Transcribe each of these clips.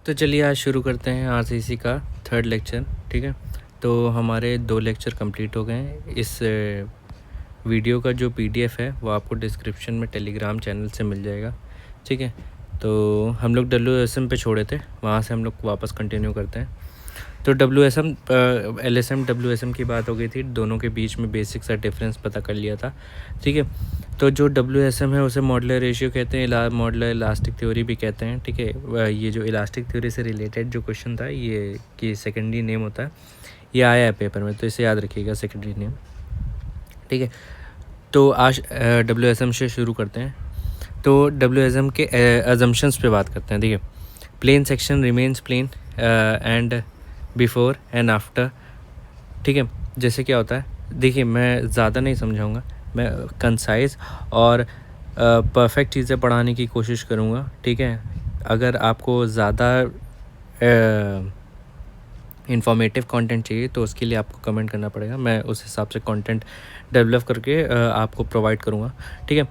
तो चलिए आज शुरू करते हैं आरसीसी का थर्ड लेक्चर। ठीक है, तो हमारे 2 लेक्चर कंप्लीट हो गए हैं। इस वीडियो का जो पीडीएफ है वो आपको डिस्क्रिप्शन में टेलीग्राम चैनल से मिल जाएगा। ठीक है, तो हम लोग WSM पे छोड़े थे, वहाँ से हम लोग वापस कंटिन्यू करते हैं। तो WSM LSM WSM की बात हो गई थी, दोनों के बीच में बेसिक सा डिफरेंस पता कर लिया था। ठीक है, तो जो WSM है उसे मॉडुलर रेशियो कहते हैं, मॉडुलर इलास्टिक थ्योरी भी कहते हैं। ठीक है, ये जो इलास्टिक थ्योरी से रिलेटेड जो क्वेश्चन था ये कि सेकेंडरी नेम होता है, ये आया है पेपर में, तो इसे याद रखिएगा, सेकेंडरी नेम। ठीक है, तो आज WSM से शुरू करते हैं। तो WSM के अजम्पशंस पे बात करते हैं। देखिए, plane section remains plane and before and after. ठीक है, जैसे क्या होता है, देखिए मैं ज़्यादा नहीं समझाऊंगा, मैं कंसाइज और परफेक्ट चीज़ें पढ़ाने की कोशिश करूँगा। ठीक है, अगर आपको ज़्यादा इंफॉर्मेटिव कंटेंट चाहिए तो उसके लिए आपको कमेंट करना पड़ेगा, मैं उस हिसाब से कंटेंट डेवलप करके आपको प्रोवाइड करूँगा। ठीक है,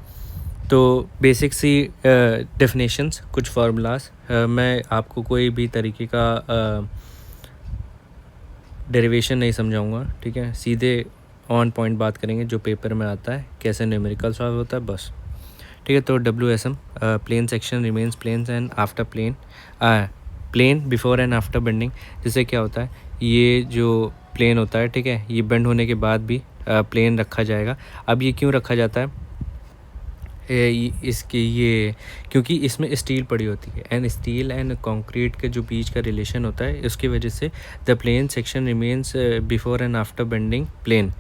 तो बेसिक सी डेफिनेशंस, कुछ फार्मूलाज, मैं आपको कोई भी तरीके का डेरिवेशन नहीं समझाऊंगा। ठीक है, सीधे ऑन पॉइंट बात करेंगे जो पेपर में आता है, कैसे न्यूमेरिकल सॉल्व होता है, बस। ठीक है, तो WSM plane section remains planes and after plane, plane before and after bending. जैसे क्या होता है, ये जो प्लेन होता है, ठीक है, ये बेंड होने के बाद भी प्लेन रखा जाएगा। अब ये क्यों रखा जाता है, इसके ये क्योंकि इसमें स्टील पड़ी होती है, एंड स्टील एंड कंक्रीट के जो बीच का रिलेशन होता है, उसकी वजह से the plane section remains before and after bending plane.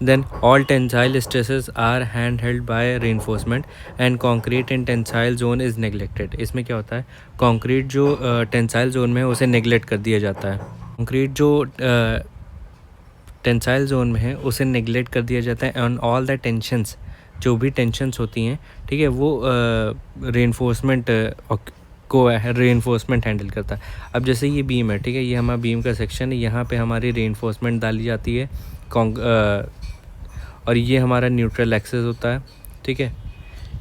Then all tensile stresses are handheld by reinforcement and concrete in tensile zone is neglected। इसमें क्या होता है, कंक्रीट जो टेंसाइल जोन में है उसे नेगलेक्ट कर दिया जाता है। कंक्रीट जो टेंसाइल जोन में है उसे नेगलेक्ट कर दिया जाता है, एंड ऑल द टेंशंस, जो भी टेंशंस होती हैं, ठीक है, वो रीइंफोर्समेंट को रीइंफोर्समेंट हैंडल करता है। अब जैसे ये बीम है, ठीक है, ये हमारा बीम का सेक्शन है, यहाँ पे हमारी रीइंफोर्समेंट डाली जाती है, और ये हमारा न्यूट्रल एक्सिस होता है। ठीक है,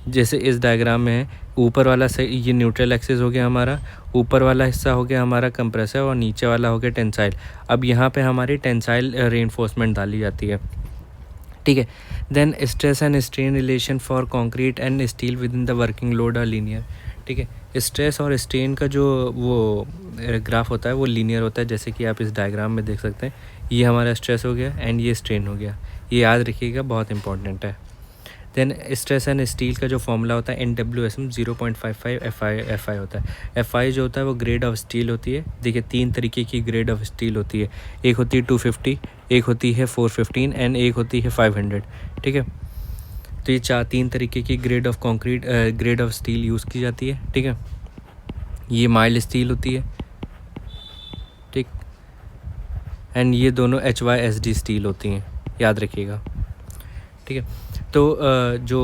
जैसे इस डायग्राम में है, ऊपर वाला से ये न्यूट्रल एक्सिस हो गया हमारा, ऊपर वाला हिस्सा हो गया हमारा कंप्रेसर और नीचे वाला हो गया टेंसाइल। अब यहाँ पे हमारी टेंसाइल रीइंफोर्समेंट डाली जाती है। ठीक है, then stress and strain relation for concrete and steel within the working load are linear. ठीक है, स्ट्रेस और स्ट्रेन का जो वो ग्राफ होता है वो लीनियर होता है, जैसे कि आप इस डायग्राम में देख सकते हैं, ये हमारा स्ट्रेस हो गया एंड ये स्ट्रेन हो गया, ये याद रखिएगा, बहुत इंपॉर्टेंट है। देन स्ट्रेस एंड स्टील का जो फॉर्मूला होता है NWSM 0.55 FI होता है। FI जो होता है वो ग्रेड ऑफ स्टील होती है। देखिए, 3 तरीके की ग्रेड ऑफ स्टील होती है, एक होती है 250, एक होती है 415 एंड एक होती है 500। ठीक है, तो ये 3 तरीके की grade of concrete grade of steel use की जाती है। ठीक है, ये माइल्ड स्टील होती है, ठीक, एंड ये दोनों HYSD स्टील होती हैं, याद रखिएगा। ठीक है, तो जो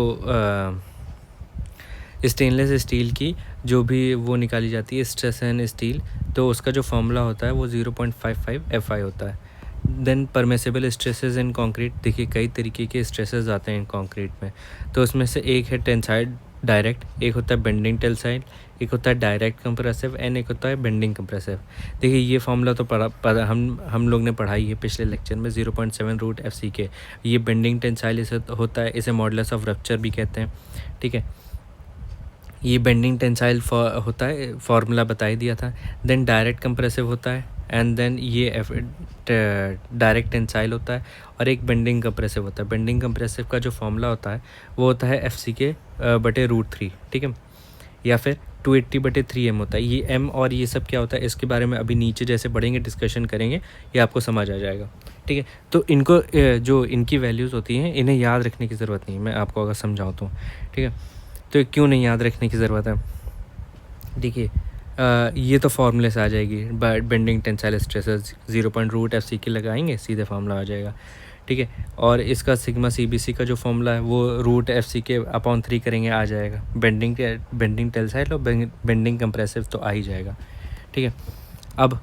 स्टेनलेस स्टील की जो भी वो निकाली जाती है, स्ट्रेस एंड स्टील, तो उसका जो फॉर्मूला होता है वो 0.55 FI होता है। Then permissible stresses in concrete, देखिए कई तरीके के स्ट्रेसेस आते हैं कंक्रीट में, तो उसमें से एक है टेंसाइल डायरेक्ट, एक होता है बेंडिंग टेंसाइल, एक होता है डायरेक्ट कंप्रेसिव एंड एक होता है बेंडिंग कंप्रेसिव। देखिए ये फॉर्मूला तो हम लोग ने पढ़ाई है पिछले लेक्चर में, 0.7√FC। ये बेंडिंग टेंसाइल इसे होता है, इसे मॉडुलस ऑफ रप्चर भी कहते हैं। ठीक है, ये बेंडिंग टेंसाइल होता है, फार्मूला बता ही दिया था। देन डायरेक्ट कंप्रेसिव होता है, एंड देन ये डायरेक्ट टेंसाइल होता है, और एक बेंडिंग कंप्रेसिव होता है। बेंडिंग कंप्रेसिव का जो फॉर्मूला होता है वो होता है FCK/√3। ठीक है, या फिर 280/3M होता है। ये M और ये सब क्या होता है, इसके बारे में अभी नीचे जैसे बढ़ेंगे डिस्कशन करेंगे, ये आपको समझ आ जाएगा। ठीक है, तो इनको जो इनकी वैल्यूज़ होती हैं इन्हें याद रखने की ज़रूरत नहीं है, मैं आपको अगर समझाऊँ तो। ठीक है, तो क्यों नहीं याद रखने की ज़रूरत है, देखिए ये तो फार्मूले से आ जाएगी, बेंडिंग टेंसाइल स्ट्रेसेस 0.√FC लगाएंगे, सीधे फार्मूला आ जाएगा। ठीक है, और इसका सिग्मा CBC का जो फॉर्मूला है वो √FCK/3 करेंगे, आ जाएगा। बेंडिंग टेंसाइल और बेंडिंग कंप्रेसिव तो आ ही जाएगा। ठीक है, अब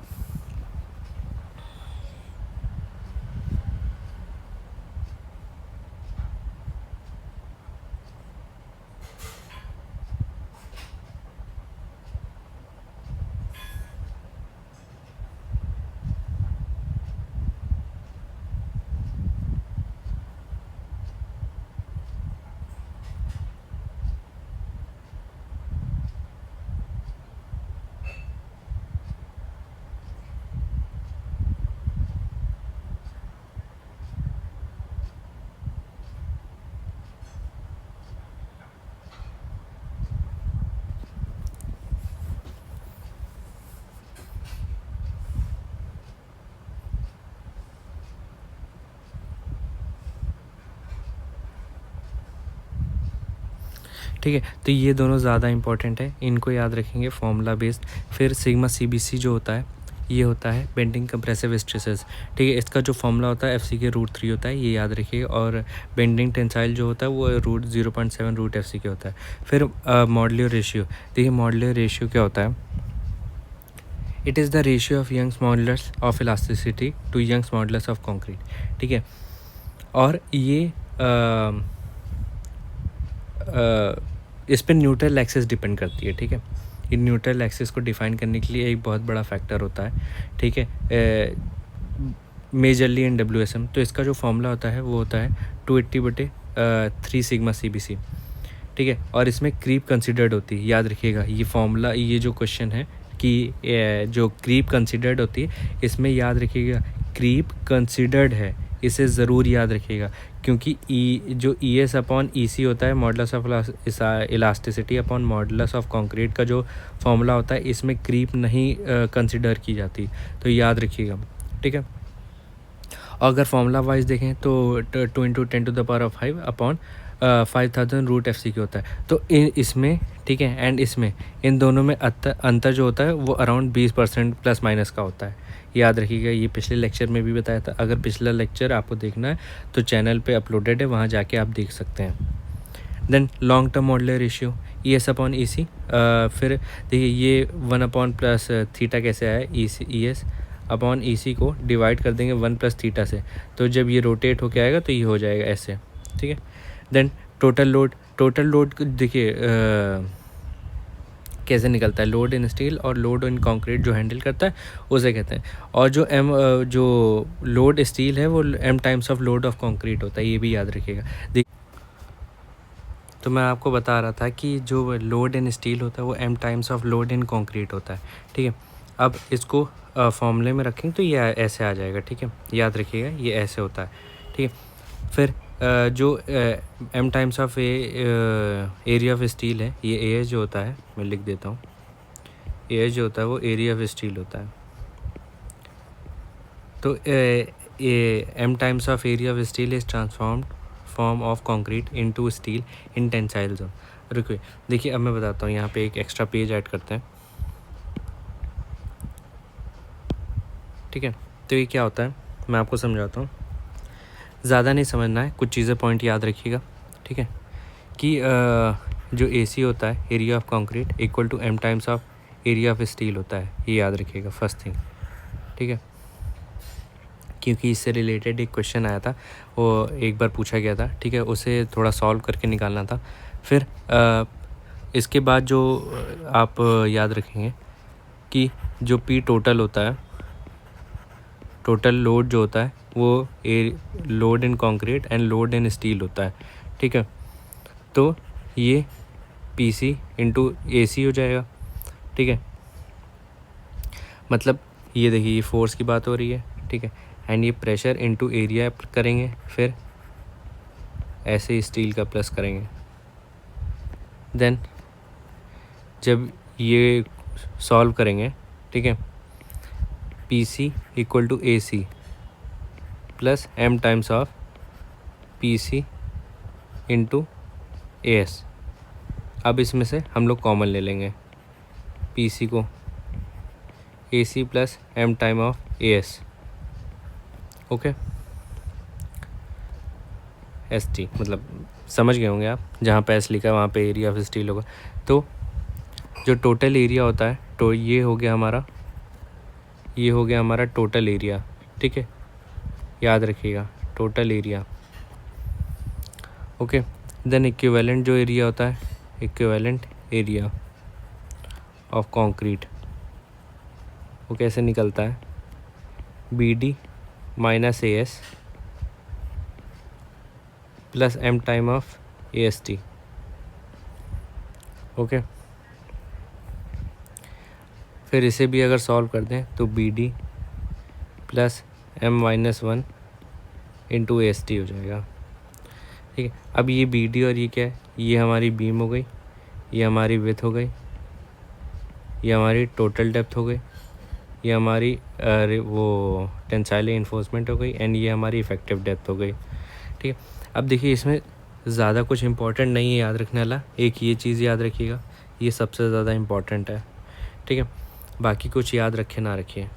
ठीक है। तो ये दोनों ज़्यादा इंपॉर्टेंट है, इनको याद रखेंगे फॉर्मूला बेस्ड। फिर सिग्मा CBC जो होता है ये होता है बेंडिंग कंप्रेसिव स्ट्रेसेस। ठीक है, इसका जो फॉर्मूला होता है FC के √3 होता है, ये याद रखिएगा। और बेंडिंग टेंसाइल जो होता है वो √0.7 √FC के होता है। फिर मॉडुलर रेशियो, देखिए मॉडुलर रेशियो क्या होता है, it is the ratio of Young's modulus of elasticity to Young's modulus of concrete. ठीक है, और ये इस पर न्यूट्रल एक्सिस डिपेंड करती है। ठीक है, ये न्यूट्रल एक्सिस को डिफाइन करने के लिए एक बहुत बड़ा फैक्टर होता है। ठीक है, मेजरली इन WSM। तो इसका जो फॉर्मूला होता है वो होता है 280/3 सिग्मा CBC। ठीक है, और इसमें क्रीप कंसिडर्ड होती है, याद रखिएगा ये फॉर्मूला, ये जो क्वेश्चन है कि जो क्रीप कंसिडर्ड होती है, इसमें याद रखिएगा क्रीप कंसिडर्ड है, इसे ज़रूर याद रखिएगा। क्योंकि जो ES अपॉन EC होता है, modulus of elasticity upon modulus of concrete का जो फॉर्मूला होता है, इसमें क्रीप नहीं कंसिडर की जाती, तो याद रखिएगा। ठीक है, अगर फॉर्मूला वाइज देखें तो 2 × 10⁵ अपॉन 5000 √FC के होता है। तो इसमें, ठीक है, एंड इसमें, इन दोनों में अंतर जो होता है वो अराउंड 20% प्लस माइनस का होता है, याद रखिएगा। ये पिछले लेक्चर में भी बताया था, अगर पिछला लेक्चर आपको देखना है तो चैनल पे अपलोडेड है, वहाँ जाके आप देख सकते हैं। Then long term modular ratio ES upon EC। फिर देखिए ये 1/+θ कैसे आया, ES अपॉन EC को डिवाइड कर देंगे 1+θ से, तो जब ये रोटेट होके आएगा तो ये हो जाएगा ऐसे। ठीक है, देन टोटल लोड देखिए कैसे निकलता है, लोड इन स्टील और लोड इन कंक्रीट जो हैंडल करता है उसे कहते हैं। और जो लोड स्टील है वो M times of load of concrete होता है, ये भी याद रखिएगा। तो मैं आपको बता रहा था कि जो लोड इन स्टील होता है वो M times of load in concrete होता है। ठीक है, अब इसको फॉर्मूले में रखेंगे तो ये ऐसे आ जाएगा। ठीक है, याद रखिएगा ये ऐसे होता है। ठीक है, फिर जो M times of area of steel है, ये AS जो होता है, मैं लिख देता हूँ, AS जो होता है वो एरिया ऑफ स्टील होता है। तो M times of area of steel is transformed form of concrete into steel in tensile zone. रुकिए, देखिए अब मैं बताता हूँ, यहाँ पे एक एक्स्ट्रा पेज ऐड करते हैं। ठीक है, तो ये क्या होता है मैं आपको समझाता हूँ, ज़्यादा नहीं समझना है, कुछ चीज़ें पॉइंट याद रखिएगा। ठीक है, कि जो AC होता है, area of concrete equal to M times of area of steel होता है, ये याद रखिएगा फर्स्ट थिंग। ठीक है, क्योंकि इससे रिलेटेड एक क्वेश्चन आया था, वो एक बार पूछा गया था। ठीक है, उसे थोड़ा सॉल्व करके निकालना था। फिर इसके बाद जो आप याद रखेंगे कि जो P टोटल होता है, टोटल लोड जो होता है वो load in concrete and load in steel होता है। ठीक है, तो ये PC इंटू AC हो जाएगा। ठीक है, मतलब ये देखिए ये फोर्स की बात हो रही है। ठीक है, एंड ये प्रेशर इंटू एरिया करेंगे, फिर ऐसे स्टील का प्लस करेंगे। देन जब ये सॉल्व करेंगे, ठीक है, PC equal to AC plus M times of PC into AS। अब इसमें से हम लोग कॉमन ले लेंगे, PC को AC plus M time of AS। Okay, ST मतलब समझ गए होंगे आप, जहाँ पे S लिखा है वहाँ पे एरिया ऑफ स्टील होगा। तो जो टोटल एरिया होता है, तो ये हो गया हमारा टोटल एरिया। ठीक है, याद रखिएगा total area. Okay, then equivalent जो एरिया होता है, इक्विवेलेंट एरिया ऑफ कंक्रीट, वो कैसे निकलता है, BD minus AS plus M time of AST। Okay, फिर इसे भी अगर सॉल्व कर दें तो BD plus M-1 into AST हो जाएगा। ठीक है, अब ये BD और ये क्या है, ये हमारी बीम हो गई, ये हमारी विड्थ हो गई, ये हमारी टोटल डेप्थ हो गई, ये हमारी वो टेंसाइल इन्फोर्समेंट हो गई, एंड ये हमारी इफेक्टिव डेप्थ हो गई। ठीक है, अब देखिए इसमें ज़्यादा कुछ इम्पोर्टेंट नहीं है याद रखने वाला, एक ये चीज़ याद रखिएगा, ये सबसे ज़्यादा इम्पोर्टेंट है, ठीक है। बाकी कुछ याद रखे ना रखिए।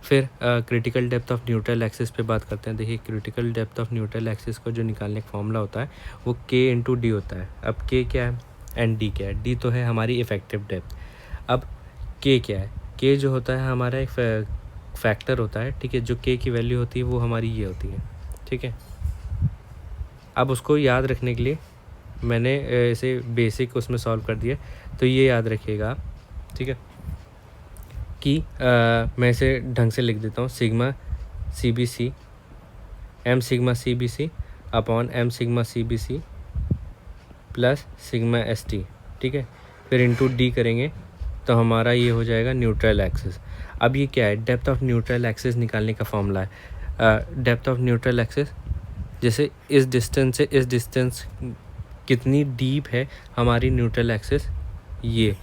फिर critical depth of neutral axis पे बात करते हैं। देखिए critical depth of neutral axis को जो निकालने का फॉर्मूला होता है वो K इंटू डी होता है। अब K क्या है एंड D क्या है? D तो है हमारी इफेक्टिव डेप्थ। अब K क्या है? K जो होता है हमारा एक फैक्टर होता है, ठीक है, जो K की वैल्यू होती है वो हमारी ये होती है, ठीक है। अब उसको याद रखने के लिए मैंने इसे बेसिक उसमें सॉल्व कर दिया, तो ये याद रखिएगा आप, ठीक है, कि मैं इसे ढंग से लिख देता हूँ, sigma C B C M sigma C B C upon M sigma C B C plus sigma S T, ठीक है। फिर इंटू डी करेंगे तो हमारा ये हो जाएगा न्यूट्रल एक्सिस। अब ये क्या है? डेप्थ ऑफ न्यूट्रल एक्सिस निकालने का फॉर्मूला है। डेप्थ ऑफ न्यूट्रल एक्सिस, जैसे इस डिस्टेंस से इस डिस्टेंस कितनी डीप है हमारी न्यूट्रल एक्सिस, ये,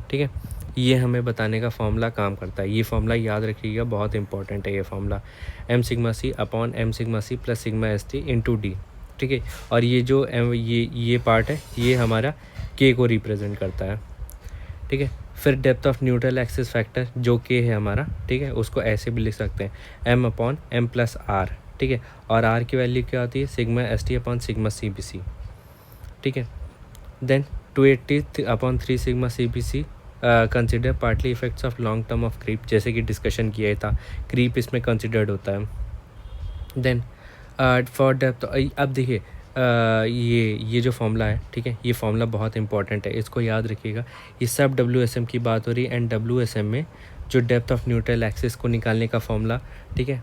ठीक है, ये हमें बताने का फॉर्मूला काम करता है। ये फॉर्मूला याद रखिएगा, बहुत इंपॉर्टेंट है ये formula, M sigma C upon M sigma C plus sigma S T into D, ठीक है। और ये जो ये पार्ट है ये हमारा के को रिप्रेजेंट करता है, ठीक है। फिर depth of neutral axis factor जो के है हमारा, ठीक है, उसको ऐसे भी लिख सकते हैं, M upon M plus R, ठीक है। और आर की वैल्यू क्या होती है? Sigma S T upon sigma C B C, ठीक है। Then 280 upon 3 sigma C B C consider partly effects of long term of creep, जैसे कि डिस्कशन किया था, क्रीप इसमें कंसिडर्ड होता है। देन फॉर डेप्थ, अब देखिए ये जो फॉर्मूला है, ठीक है, ये फॉर्मूला बहुत इंपॉर्टेंट है, इसको याद रखिएगा। ये सब WSM की बात हो रही है, एंड WSM में जो डेप्थ ऑफ न्यूट्रल एक्सिस को निकालने का फॉर्मूला, ठीक है,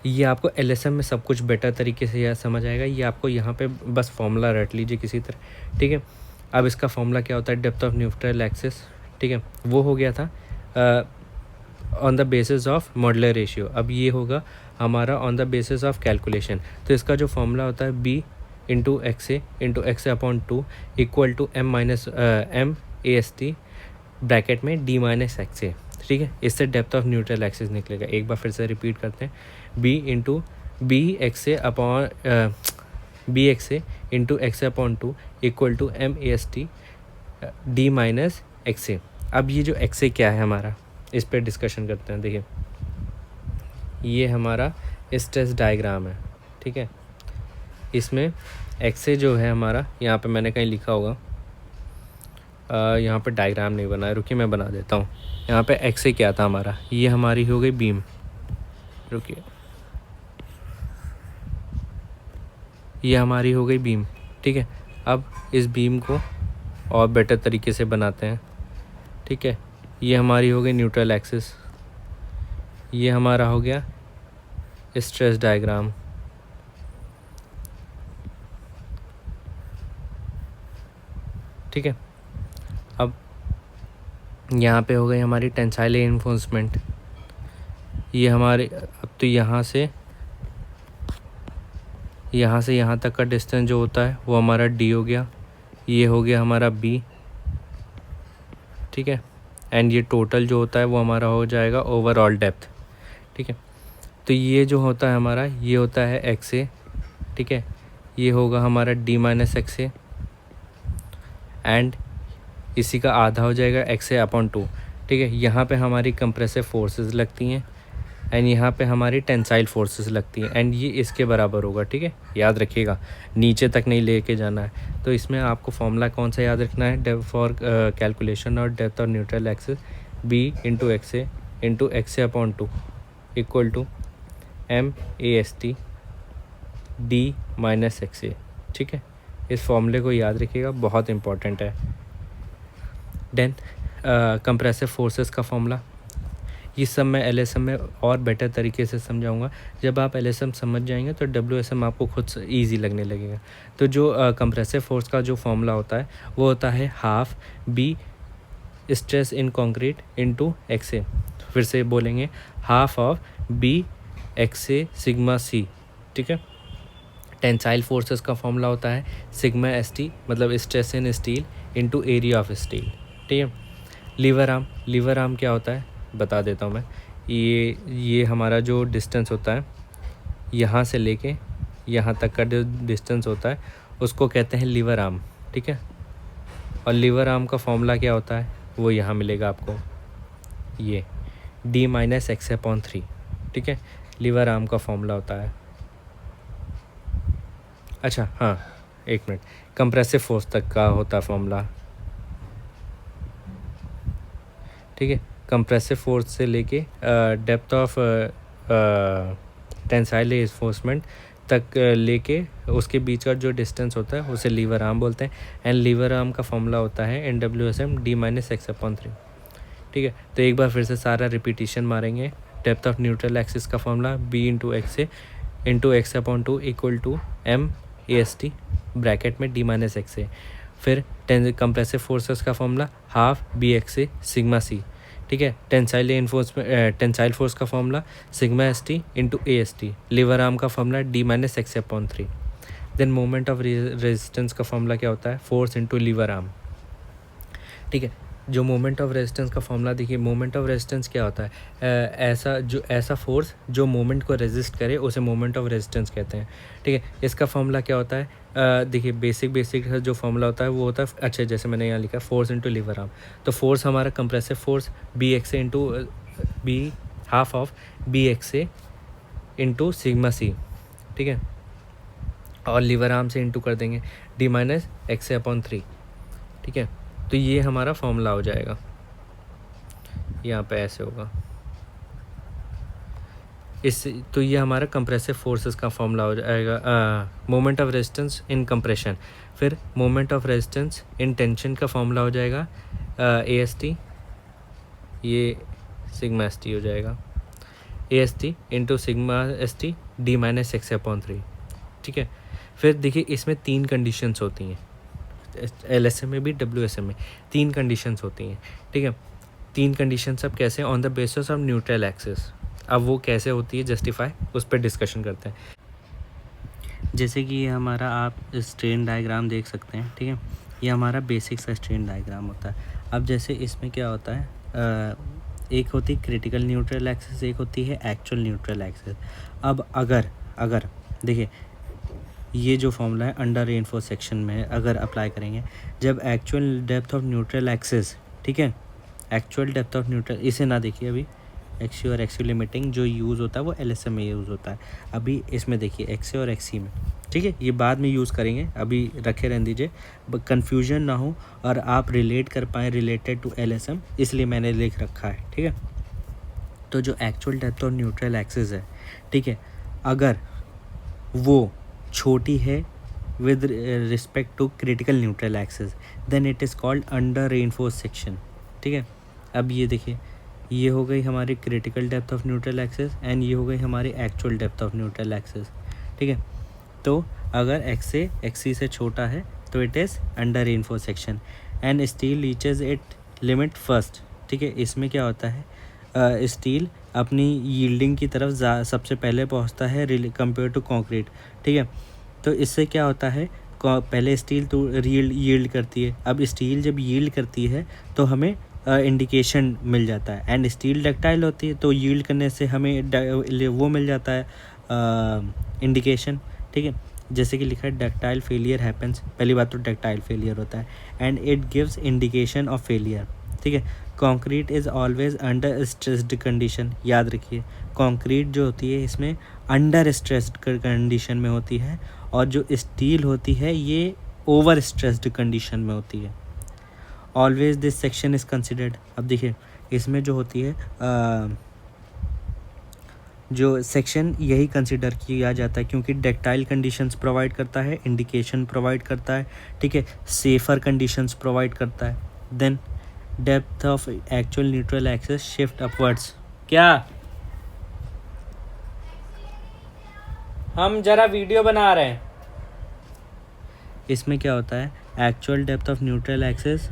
ये आपको LSM में सब कुछ बेटर तरीके से याद समझ आएगा। ये आपको यहाँ पे बस फॉर्मूला रट लीजिए किसी तरह, ठीक है। अब इसका फॉर्मूला क्या होता है? डेप्थ ऑफ न्यूट्रल एक्सिस, ठीक है, वो हो गया था on the basis of modular ratio. अब ये होगा हमारा on the basis of calculation. तो इसका जो फॉर्मूला होता है B into X A upon 2 equal to M minus M A S T bracket में D माइनस एक्स ए, ठीक है। इससे डेप्थ ऑफ न्यूट्रल एक्सिस निकलेगा। एक बार फिर से रिपीट करते हैं, B into B X A upon B X A into X A upon 2 equal to M A S T D minus X A. अब ये जो एक्स ए क्या है हमारा, इस पर डिस्कशन करते हैं। देखिए ये हमारा स्ट्रेस डायग्राम है, ठीक है। इसमें एक्स ए जो है हमारा, यहाँ पे मैंने कहीं लिखा होगा, यहाँ पे डायग्राम नहीं बना है, रुकिए मैं बना देता हूँ। यहाँ पे एक्स ए क्या था हमारा, ये हमारी हो गई बीम, रुकिए, ये हमारी हो गई बीम, ठीक है। अब इस बीम को और बेटर तरीके से बनाते हैं, ठीक है। ये हमारी हो गई न्यूट्रल एक्सिस, ये हमारा हो गया स्ट्रेस डायग्राम, ठीक है। अब यहाँ पे हो गई हमारी टेंसाइल एनफोर्समेंट, ये हमारे, अब तो यहाँ से यहाँ तक का डिस्टेंस जो होता है वो हमारा D हो गया, ये हो गया हमारा B, ठीक है। एंड ये टोटल जो होता है वो हमारा हो जाएगा ओवरऑल डेप्थ, ठीक है। तो ये जो होता है हमारा, ये होता है एक्स ए, ठीक है, ये होगा हमारा D minus X A, and इसी का आधा हो जाएगा एक्स ए अपॉन 2, ठीक है। यहाँ पे हमारी कंप्रेसिव फोर्सेस लगती हैं एंड यहाँ पे हमारी टेंसाइल फोर्सेस लगती हैं, एंड ये इसके बराबर होगा, ठीक है, याद रखिएगा, नीचे तक नहीं लेके जाना है। तो इसमें आपको फॉर्मूला कौन सा याद रखना है? डेप्थ फॉर कैलकुलेशन और डेप्थ और neutral axis, B into X A upon 2 equal to M A S T D minus X A, ठीक है। इस फॉर्मूले को याद रखिएगा, बहुत इंपॉर्टेंट है। देन कंप्रेसिव फोर्सेस का फॉर्मूला, ये सब मैं LSM में और बेटर तरीके से समझाऊंगा। जब आप LSM समझ जाएंगे तो WSM आपको खुद से ईजी लगने लगेगा। तो जो कंप्रेसिव फोर्स का जो फॉर्मूला होता है वो होता है half B stress in concrete into X A, फिर से बोलेंगे, half of B X A sigma C, ठीक है। टेंसाइल फोर्सेस का फॉर्मूला होता है सिग्मा एस टी, मतलब stress in steel into area of steel, ठीक है। लीवर आर्म क्या होता है बता देता हूँ मैं। ये हमारा जो डिस्टेंस होता है यहाँ से लेके यहाँ तक का जो डिस्टेंस होता है उसको कहते हैं लीवर आर्म, ठीक है। और लीवर आर्म का फॉर्मूला क्या होता है वो यहाँ मिलेगा आपको, ये D-x/3, ठीक है, लीवर आर्म का फॉर्मूला होता है। अच्छा हाँ, एक मिनट, कंप्रेसिव फोर्स तक का होता है फॉर्मूला, ठीक है। कंप्रेसिव फोर्स से लेके डेप्थ ऑफ टेंसाइल रिइंफोर्समेंट तक लेके उसके बीच का जो डिस्टेंस होता है उसे लीवर आर्म बोलते हैं। एंड लीवर आर्म का फॉर्मूला होता है NWSM D-x/3, ठीक है। तो एक बार फिर से सारा रिपीटिशन मारेंगे। डेप्थ ऑफ न्यूट्रल एक्सिस का formula B/x/2 equal to M/AST bracket में D-x, फिर कंप्रेसिव फोर्सेस का formula half BXA sigma C, ठीक है। टेंसाइल फोर्स का formula σST into AST, lever arm का formula D-x/3। Then moment of resistance का formula क्या होता है, फोर्स इंटू लीवर आर्म, ठीक है। जो मोमेंट ऑफ रेजिस्टेंस का फॉर्मूला देखिए, मोमेंट ऑफ रेजिस्टेंस क्या होता है, ऐसा फोर्स जो मोमेंट को रेजिस्ट करे उसे मोमेंट ऑफ रेजिस्टेंस कहते हैं, ठीक है। इसका फॉर्मूला क्या होता है, देखिए बेसिक जो फॉर्मूला होता है वो होता है, अच्छा जैसे मैंने यहाँ लिखा फोर्स इंटू लीवर आर्म, तो फोर्स हमारा compressive force BXA into half of BXA into sigma C, ठीक है। और लीवर आर्म से इंटू कर देंगे D-x/3, ठीक है। तो ये हमारा फॉर्मूला हो जाएगा, यहाँ पे ऐसे होगा तो ये हमारा कंप्रेसिव फोर्सेस का फॉर्मूला हो जाएगा। Moment of resistance in compression, फिर moment of resistance in tension का फॉर्मूला हो जाएगा AST, ये सिग्मा ST हो जाएगा, AST into sigma ST D-x/3, ठीक है। फिर देखिए इसमें 3 कंडीशंस होती हैं, LSM में भी WSM में 3 कंडीशंस होती हैं, ठीक है। 3 कंडीशन सब कैसे, on the basis of neutral axis. अब वो कैसे होती है जस्टिफाई, उस पर डिस्कशन करते हैं। जैसे कि ये हमारा आप स्ट्रेन डायग्राम देख सकते हैं, ठीक है। ये हमारा बेसिक सा स्ट्रेन डायग्राम होता है। अब जैसे इसमें क्या होता है, एक होती है क्रिटिकल न्यूट्रल एक्सिस, एक होती है एक्चुअल न्यूट्रल एक्सिस। अब अगर देखिए ये जो फॉर्मूला है अंडर रेनफोर्स सेक्शन में अगर अप्लाई करेंगे, जब actual depth of neutral axis, ठीक है, एक्चुअल डेप्थ ऑफ न्यूट्रल, इसे ना देखिए अभी, XC और XC लिमिटिंग जो यूज़ होता है वो LSM में यूज़ होता है। अभी इसमें देखिए XA और XC में, ठीक है, ये बाद में यूज़ करेंगे, अभी रखे रहने दीजिए, कन्फ्यूजन ना हो और आप रिलेट कर पाएँ रिलेटेड टू LSM, इसलिए मैंने लिख रखा है, ठीक है। तो जो actual depth of neutral axis है, ठीक है, अगर वो छोटी है with respect to critical neutral axis, then it is called under reinforce section, ठीक है। अब ये देखिए, ये हो गई हमारी critical depth of neutral axis and ये हो गई हमारी actual depth of neutral axis, ठीक है। तो अगर XA XC से छोटा है तो it is under reinforce section and steel reaches it limit first, ठीक है। इसमें क्या होता है, स्टील अपनी यील्डिंग की तरफ सबसे पहले पहुंचता है कंपेयर टू कंक्रीट, ठीक है। तो इससे क्या होता है, पहले स्टील तो यील्ड करती है, अब स्टील जब यील्ड करती है तो हमें इंडिकेशन मिल जाता है, एंड स्टील डक्टाइल होती है तो यील्ड करने से हमें वो मिल जाता है इंडिकेशन, ठीक है। जैसे कि लिखा है डक्टाइल फेलियर हैपन्स, पहली बात तो डक्टाइल फेलियर होता है and it gives indication of failure, ठीक है। Concrete is always under stressed condition, याद रखिए कंक्रीट जो होती है इसमें अंडर स्ट्रेस्ड कंडीशन में होती है और जो स्टील होती है ये ओवर स्ट्रेस्ड कंडीशन में होती है। Always this section is considered, अब देखिए इसमें जो होती है जो सेक्शन यही कंसिडर किया जाता है क्योंकि डक्टाइल कंडीशंस प्रोवाइड करता है, इंडिकेशन प्रोवाइड करता है, ठीक है, सेफर कंडीशंस प्रोवाइड करता है। Then depth of actual neutral axis shift upwards, क्या हम जरा वीडियो बना रहे हैं। इसमें क्या होता है, actual depth of neutral axis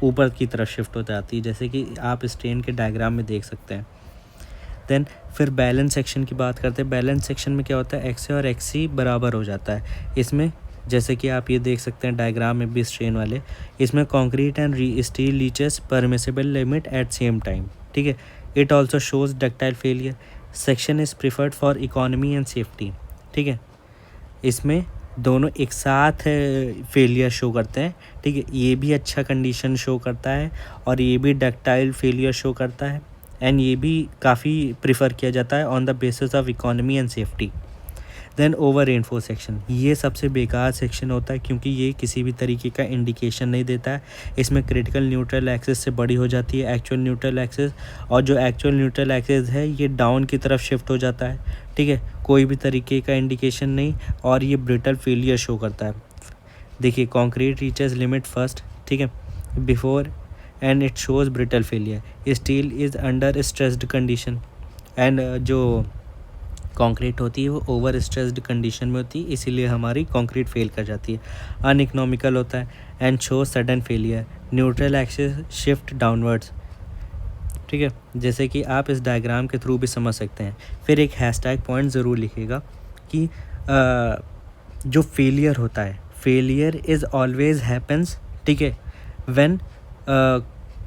ऊपर की तरफ शिफ्ट हो जाती है, जैसे कि आप स्ट्रेन के डायग्राम में देख सकते हैं। देन फिर बैलेंस सेक्शन की बात करते हैं। बैलेंस सेक्शन में क्या होता है, XA और XC बराबर हो जाता है। इसमें जैसे कि आप ये देख सकते हैं डायग्राम में भी स्ट्रेन वाले, इसमें concrete and steel reaches permissible limit at same time, ठीक है। It also shows ductile failure, section is preferred for economy and safety, ठीक है। इसमें दोनों एक साथ फेलियर शो करते हैं, ठीक है। ये भी अच्छा कंडीशन शो करता है और ये भी डक्टाइल फेलियर शो करता है, एंड ये भी काफ़ी प्रिफर किया जाता है on the basis of economy and safety. Then over reinforce section, ये सबसे बेकार सेक्शन होता है क्योंकि ये किसी भी तरीके का इंडिकेशन नहीं देता है। इसमें क्रिटिकल न्यूट्रल एक्सिस से बड़ी हो जाती है एक्चुअल न्यूट्रल एक्सिस, और जो एक्चुअल न्यूट्रल एक्सिस है ये डाउन की तरफ शिफ्ट हो जाता है, ठीक है। कोई भी तरीके का इंडिकेशन नहीं, और ये ब्रिटल फेलियर शो करता है। देखिए कॉन्क्रीट रीचेस लिमिट फर्स्ट, ठीक है, before and it shows brittle failure. Steel is under stressed condition, and जो कंक्रीट होती है वो ओवर स्ट्रेस्ड कंडीशन में होती है, इसीलिए हमारी कंक्रीट फेल कर जाती है। अनइकोनॉमिकल होता है and show sudden failure. Neutral axis shift downwards, ठीक है, जैसे कि आप इस डायग्राम के थ्रू भी समझ सकते हैं। फिर एक हैशटैग पॉइंट ज़रूर लिखिएगा कि जो फेलियर होता है, फेलियर इज़ ऑलवेज हैपन्स, ठीक है, व्हेन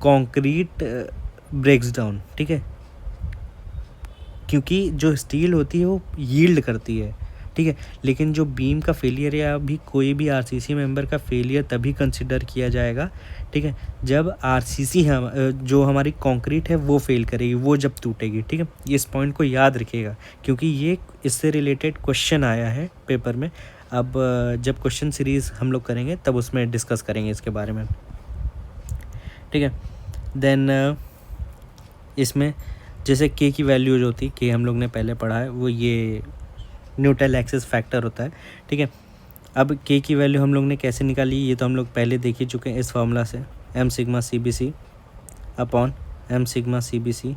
कंक्रीट ब्रेक्स डाउन, ठीक है, क्योंकि जो स्टील होती है वो यील्ड करती है, ठीक है। लेकिन जो बीम का फेलियर या भी कोई भी आरसीसी मेंबर का फेलियर तभी कंसिडर किया जाएगा, ठीक है, जब आरसीसी जो हमारी कंक्रीट है वो फेल करेगी, वो जब टूटेगी, ठीक है। इस पॉइंट को याद रखिएगा क्योंकि ये इससे रिलेटेड क्वेश्चन आया है पेपर में। अब जब क्वेश्चन सीरीज़ हम लोग करेंगे तब उसमें डिस्कस करेंगे इसके बारे में, ठीक है। देन इसमें जैसे के की वैल्यू जो होती है, के हम लोग ने पहले पढ़ा है, वो ये न्यूट्रल एक्सिस फैक्टर होता है, ठीक है। अब के की वैल्यू हम लोग ने कैसे निकाली ये तो हम लोग पहले देख ही चुके हैं इस फार्मूला से, M sigma C B C upon M sigma C B C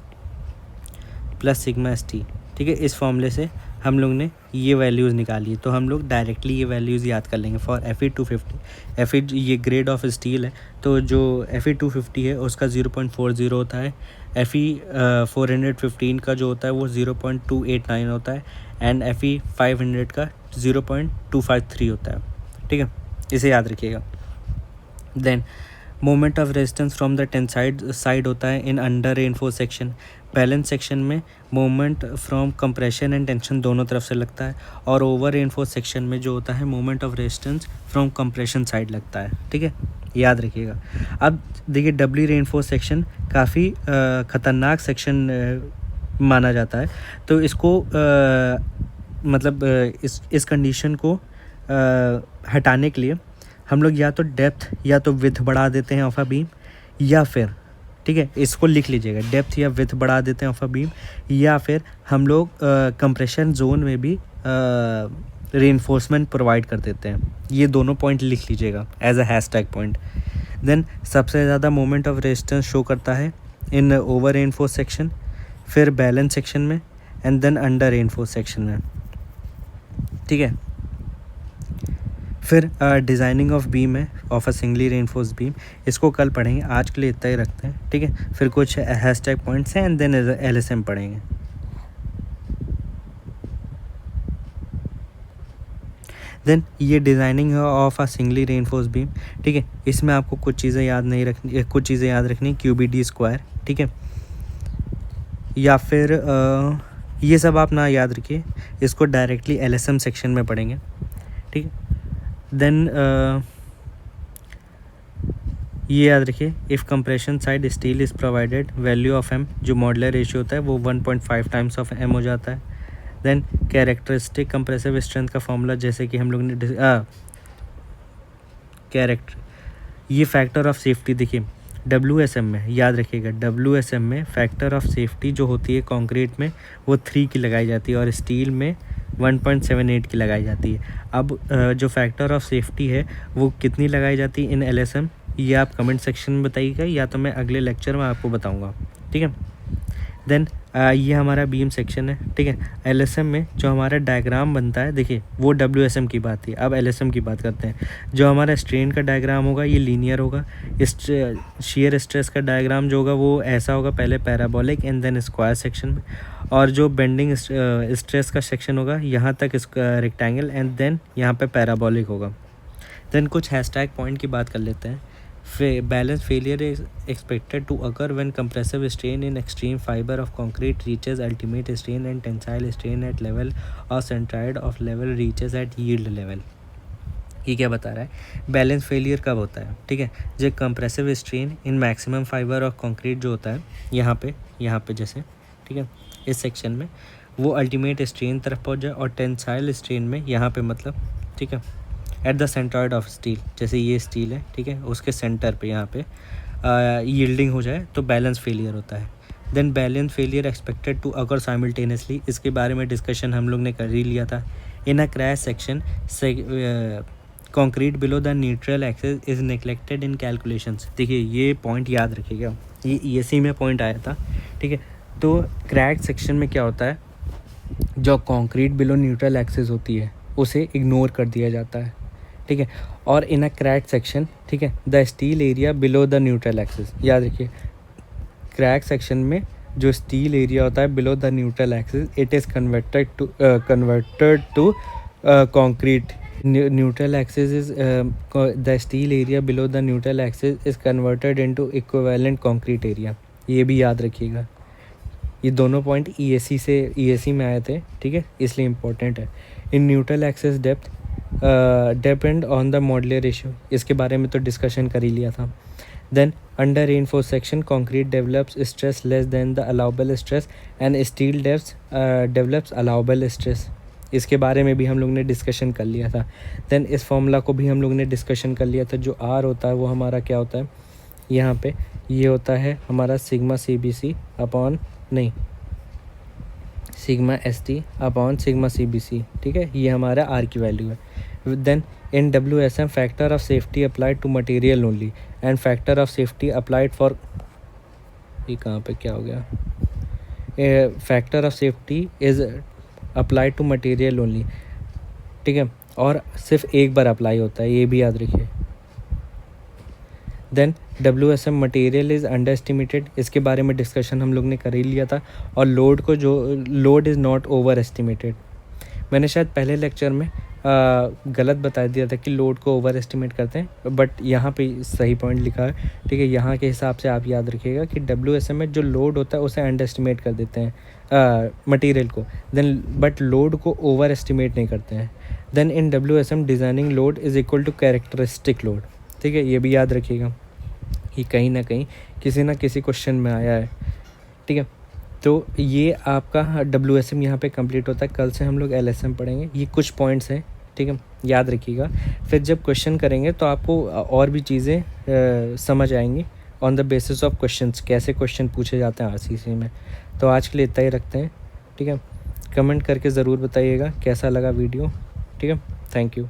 plus sigma S T, ठीक है। इस फॉर्मूले से हम लोग ने ये वैल्यूज़ निकाली, तो हम लोग डायरेक्टली ये वैल्यूज़ याद कर लेंगे। फॉर Fe 250, Fe ये ग्रेड ऑफ स्टील है, तो जो Fe 250 है उसका 0.40 होता है। Fe 415 का जो होता है वो 0.289 होता है, एंड Fe 500 का 0.253 होता है, ठीक है, इसे याद रखिएगा। Then moment of resistance from the tensile side होता है in under reinforce section. Balance section में moment from compression and tension दोनों तरफ से लगता है, और ओवर रेनफोर्स सेक्शन में जो होता है moment of resistance from compression side लगता है, ठीक है, याद रखिएगा। अब देखिए डबली रेनफोर्स सेक्शन काफ़ी ख़तरनाक सेक्शन माना जाता है, तो इसको मतलब इस कंडीशन को हटाने के लिए हम लोग या तो डेप्थ या तो विड्थ बढ़ा देते हैं ऑफ अ बीम, या फिर, ठीक है, इसको लिख लीजिएगा, डेप्थ या विड्थ बढ़ा देते हैं ऑफ अ बीम, या फिर हम लोग कंप्रेशन जोन में भी रीइंफोर्समेंट प्रोवाइड कर देते हैं। ये दोनों पॉइंट लिख लीजिएगा as a hashtag point. Then सबसे ज़्यादा मोमेंट ऑफ रेजिस्टेंस शो करता है इन ओवर रेनफोर्स सेक्शन, फिर बैलेंस सेक्शन में, and then under reinforce section में, ठीक है। फिर डिज़ाइनिंग ऑफ बीम है of a singly reinforce beam, इसको कल पढ़ेंगे, आज के लिए इतना ही रखते हैं, ठीक है। फिर कुछ हैशटैग पॉइंट्स हैं एंड देन LSM पढ़ेंगे। देन ये डिज़ाइनिंग है of a singly reinforce beam, ठीक है। इसमें आपको कुछ चीज़ें याद रखनी, QBD स्क्वायर, ठीक है, या फिर ये सब आप ना याद रखिए, इसको डायरेक्टली LSM सेक्शन में पढ़ेंगे, ठीक है। देन ये याद रखिए, if compression side steel is provided, value of M जो मॉडुलर रेशियो होता है वो 1.5 टाइम्स ऑफ M हो जाता है। देन कैरेक्टरिस्टिक कंप्रेसिव स्ट्रेंथ का फॉर्मूला, जैसे कि हम लोग ने ये फैक्टर ऑफ सेफ्टी देखिए WSM में याद रखिएगा, WSM में फैक्टर ऑफ सेफ्टी जो होती है कंक्रीट में वो 3 की लगाई जाती है और स्टील में 1.78 की लगाई जाती है। अब जो फैक्टर ऑफ सेफ्टी है वो कितनी लगाई जाती है इन LSM, ये आप कमेंट सेक्शन में बताइएगा, या तो मैं अगले लेक्चर में आपको बताऊंगा, ठीक है। देन ये हमारा बीम सेक्शन है, ठीक है। LSM में जो हमारा डायग्राम बनता है, देखिए वो WSM की बात थी, अब LSM की बात करते हैं। जो हमारा स्ट्रेन का डायग्राम होगा ये लीनियर होगा, शियर स्ट्रेस का डायग्राम जो होगा वो ऐसा होगा, पहले parabolic and then square section में, और जो बेंडिंग स्ट्रेस का सेक्शन होगा यहाँ तक रेक्टेंगल एंड देन यहाँ पे पैराबोलिक होगा। देन कुछ हैशटैग पॉइंट की बात कर लेते हैं। Balance failure is expected to occur when compressive strain in extreme fiber of concrete reaches ultimate strain and tensile strain at level or centroid of level reaches at yield level. ये क्या बता रहा है, बैलेंस फेलियर कब होता है, ठीक है, जब compressive strain in maximum fibre of concrete जो होता है यहाँ पे जैसे, ठीक है, इस सेक्शन में वो अल्टीमेट स्ट्रेन तरफ पहुँच जाए, और टेंसाइल स्ट्रेन में यहाँ पे मतलब, ठीक है, at the centroid of steel, जैसे ये स्टील है, ठीक है, उसके सेंटर पे यहाँ पे यील्डिंग हो जाए तो बैलेंस फेलियर होता है. Then balance failure expected to occur simultaneously, इसके बारे में डिस्कशन हम लोग ने कर ही लिया था. In a cracked section concrete below the neutral axis is neglected in calculations. देखिए ये पॉइंट याद रखिएगा, ये ESE में पॉइंट आया था, ठीक है. तो क्रैक सेक्शन में क्या होता है, जो कंक्रीट बिलो न्यूट्रल एक्सिस होती है उसे इग्नोर कर दिया जाता है, ठीक है. और इन अ क्रैक सेक्शन, ठीक है, the steel area below the neutral axis, याद रखिए क्रैक सेक्शन में जो स्टील एरिया होता है below the neutral axis, it is converted to concrete. Neutral axis is the steel area below the neutral axis is converted into equivalent concrete area. ये भी याद रखिएगा, ये दोनों पॉइंट ESE में आए थे, ठीक है, इसलिए इम्पोर्टेंट है. In neutral axis depth depend on the modular ratio, इसके बारे में तो डिस्कशन कर ही लिया था. Then under reinforce section concrete develops stress less than the allowable stress and steel develops allowable stress, इसके बारे में भी हम लोग ने डिस्कशन कर लिया था. देन इस फॉर्मूला को भी हम लोग ने डिस्कशन कर लिया था. जो R होता है वो हमारा क्या होता है, यहाँ पे ये होता है हमारा sigma ST upon sigma CBC, ठीक है, ये हमारा R की वैल्यू है. Then in WSM factor of safety applied to material only and factor of safety applied for, ये कहाँ पे क्या हो गया, factor of safety is apply to material only, ठीक है, और सिर्फ एक बार अप्लाई होता है, ये भी याद रखिए. Then WSM material is under estimated, इसके बारे में डिस्कशन हम लोग ने कर ही लिया था. और load is not over estimated. मैंने शायद पहले लेक्चर में गलत बता दिया था कि लोड को ओवर एस्टिमेट करते हैं, बट यहाँ पे सही पॉइंट लिखा है, ठीक है. यहाँ के हिसाब से आप याद रखिएगा कि WSM में जो लोड होता है उसे अंडर एस्टिमेट कर देते हैं मटेरियल को, देन बट लोड को ओवर एस्टिमेट नहीं करते हैं. Then in WSM designing load is equal to characteristic load, ठीक है, ये भी याद रखिएगा, ये कहीं ना कहीं किसी ना किसी क्वेश्चन में आया है, ठीक है. तो ये आपका WSM यहाँ पे कंप्लीट होता है. कल से हम लोग LSM पढ़ेंगे. ये कुछ पॉइंट्स हैं, ठीक है, याद रखिएगा. फिर जब क्वेश्चन करेंगे तो आपको और भी चीज़ें समझ आएंगी on the basis of questions, कैसे क्वेश्चन पूछे जाते हैं RCC में. तो आज के लिए इतना ही रखते हैं, ठीक है. कमेंट करके ज़रूर बताइएगा कैसा लगा वीडियो, ठीक है. Thank you.